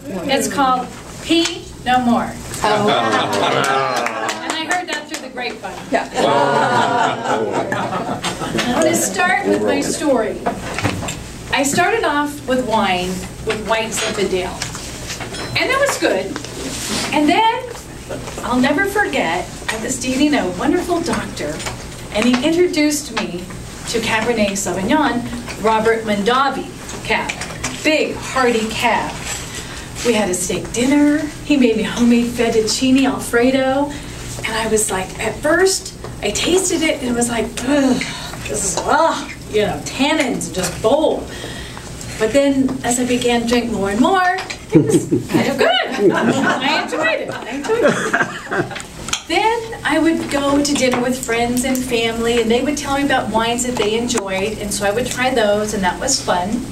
It's called Pee No More. And I heard that through the grapevine. Yeah. I'm going to start with my story. I started off with wine with White Zinfandel. And that was good. And then, I'll never forget, I was dating a wonderful doctor, and he introduced me to Cabernet Sauvignon, Robert Mondavi cab. Big, hearty cab. We had a steak dinner. He made me homemade fettuccine Alfredo. And I was like, at first, I tasted it, and it was like, ugh, this is, you know, tannins, just bold. But then, as I began to drink more and more, it was kind of good. I enjoyed it. Then I would go to dinner with friends and family, and they would tell me about wines that they enjoyed, and so I would try those, and that was fun.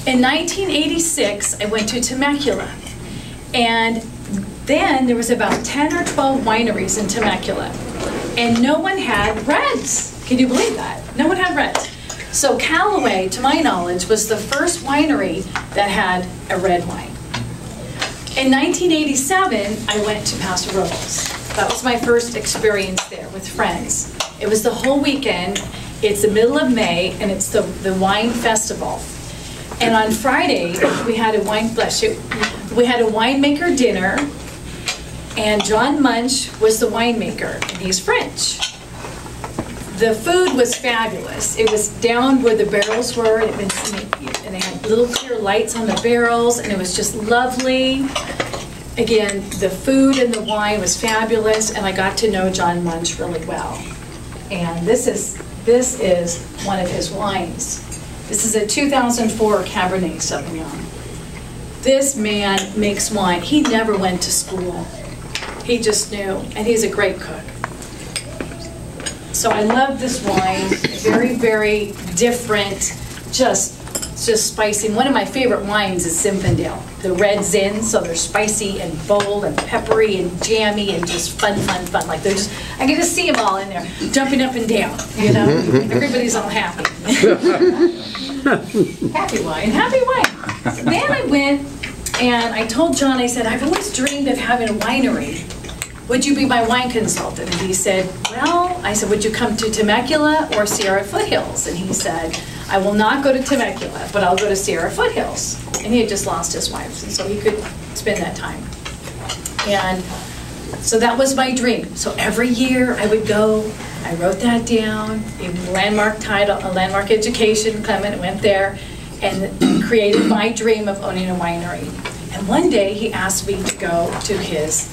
In 1986, I went to Temecula, and then there was about 10 or 12 wineries in Temecula, and no one had reds. Can you believe that? No one had reds. So Callaway, to my knowledge, was the first winery that had a red wine. In 1987, I went to Paso Robles. That was my first experience there with friends. It was the whole weekend. It's the middle of May, and it's the wine festival. And on Friday, we had a winemaker dinner, and John Munch was the winemaker, and he's French. The food was fabulous. It was down where the barrels were, and they had little clear lights on the barrels, and it was just lovely. Again, the food and the wine was fabulous, and I got to know John Munch really well. And this is one of his wines. This is a 2004 Cabernet Sauvignon. This man makes wine. He never went to school. He just knew, and he's a great cook. So I love this wine. Very, very different, just spicy. One of my favorite wines is Zinfandel, the red Zin. So they're spicy and bold and peppery and jammy and just fun. Like they're just, I get to see them all in there, jumping up and down. You know, everybody's all happy. Happy wine. So then I went and I told John, I said, I've always dreamed of having a winery. Would you be my wine consultant? And he said, well, I said, would you come to Temecula or Sierra Foothills? And he said, I will not go to Temecula, but I'll go to Sierra Foothills. And he had just lost his wife, and so he could spend that time. And so that was my dream. So every year I would go, I wrote that down, in landmark title, a landmark education, Clement went there, and created my dream of owning a winery. And one day he asked me to go to his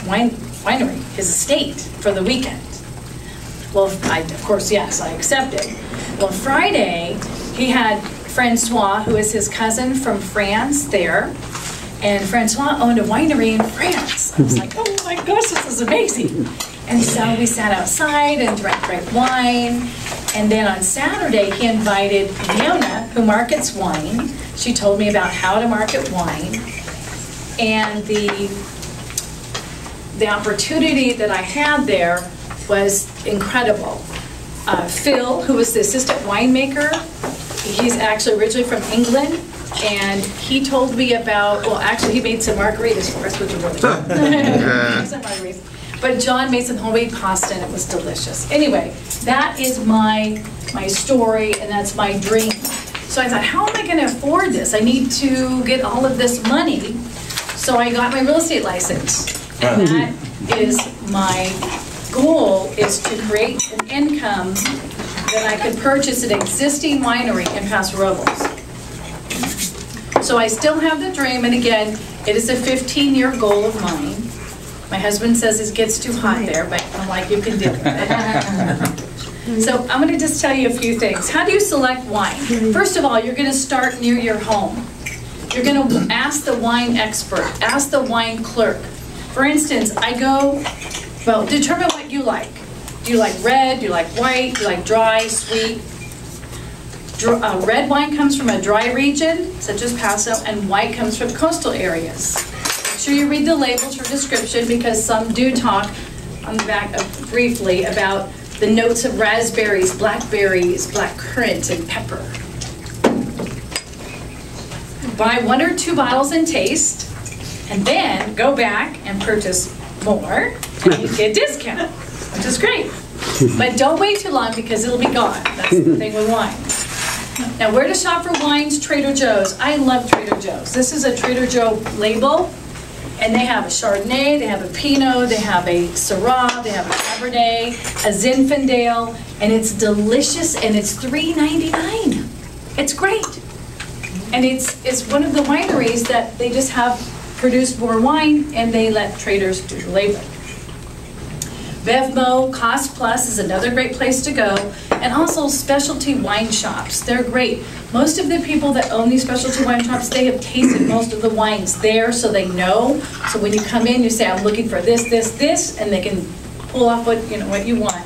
winery, his estate, for the weekend. Well, of course, yes, I accepted. Well, Friday, he had Francois, who is his cousin from France, there. And Francois owned a winery in France. I was like, oh my gosh, this is amazing. And so we sat outside and drank great wine. And then on Saturday, he invited Fiona, who markets wine. She told me about how to market wine. And the opportunity that I had there was incredible. Phil, who was the assistant winemaker, he's actually originally from England, and he told me about, well, actually he made some margaritas for us, which were really good. Some margaritas. But John made some homemade pasta, and it was delicious. Anyway, that is my story, and that's my dream. So I thought, how am I going to afford this? I need to get all of this money. So I got my real estate license. And that is my goal, is to create an income that I could purchase an existing winery in Paso Robles. So I still have the dream, and again, it is a 15-year goal of mine. My husband says it gets too hot there, but I'm like, you can do it. So I'm going to just tell you a few things. How do you select wine? First of all, you're going to start near your home. You're going to ask the wine expert, ask the wine clerk. For instance, I go, well, determine what you like. Do you like red? Do you like white? Do you like dry, sweet? Red wine comes from a dry region, such as Paso, and white comes from coastal areas. Make sure you read the labels for description, because some do talk on the back briefly about the notes of raspberries, blackberries, black currant, and pepper. buy 1 or 2 bottles and taste, and then go back and purchase more, and you get a discount, which is great. But don't wait too long because it'll be gone. That's the thing with wines. Now, where to shop for wines? Trader Joe's. I love Trader Joe's. This is a Trader Joe label, and they have a Chardonnay, they have a Pinot, they have a Syrah, they have a Cabernet, a Zinfandel, and it's delicious, and it's $3.99. It's great. And it's one of the wineries that they just have produced more wine, and they let traders do the label. Bevmo, Cost Plus is another great place to go, and also specialty wine shops. They're great. Most of the people that own these specialty wine shops, they have tasted most of the wines there, so they know. So when you come in, you say, I'm looking for this, this, this, and they can pull off what you want.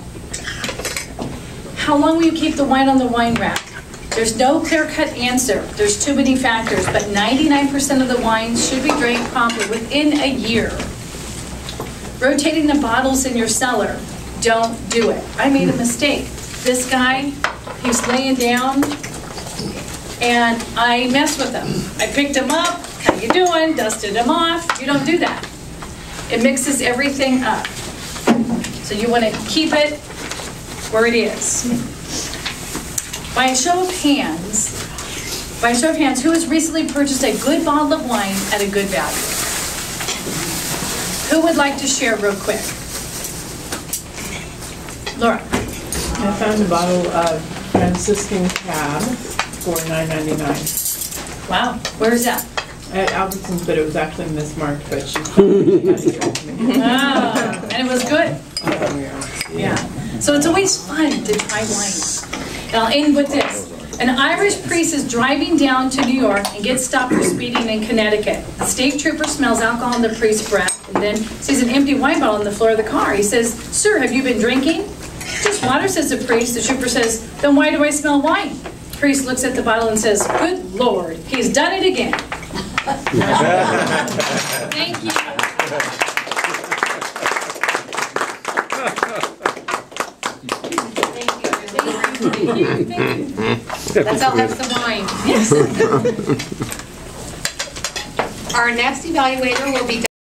How long will you keep the wine on the wine rack? There's no clear-cut answer. There's too many factors, but 99% of the wines should be drank promptly within a year. Rotating the bottles in your cellar, don't do it. I made a mistake. This guy, he was laying down, and I messed with him. I picked him up, how you doing, dusted him off. You don't do that. It mixes everything up. So you want to keep it where it is. By a show of hands, who has recently purchased a good bottle of wine at a good value? Who would like to share real quick? Laura. I found a bottle of Franciscan Cab for $9.99. Wow, where is that? At Albertsons, but it was actually mismarked, but she had it to me. Ah, and it was good. Oh, Yeah. So it's always fun to try wines. And I'll end with this. An Irish priest is driving down to New York and gets stopped for speeding in Connecticut. The state trooper smells alcohol in the priest's breath and then sees an empty wine bottle on the floor of the car. He says, "Sir, have you been drinking?" "Just water," says the priest. The trooper says, "Then why do I smell wine?" The priest looks at the bottle and says, "Good Lord, he's done it again." Thank you. Let's all have some wine. Yes. Our next evaluator will be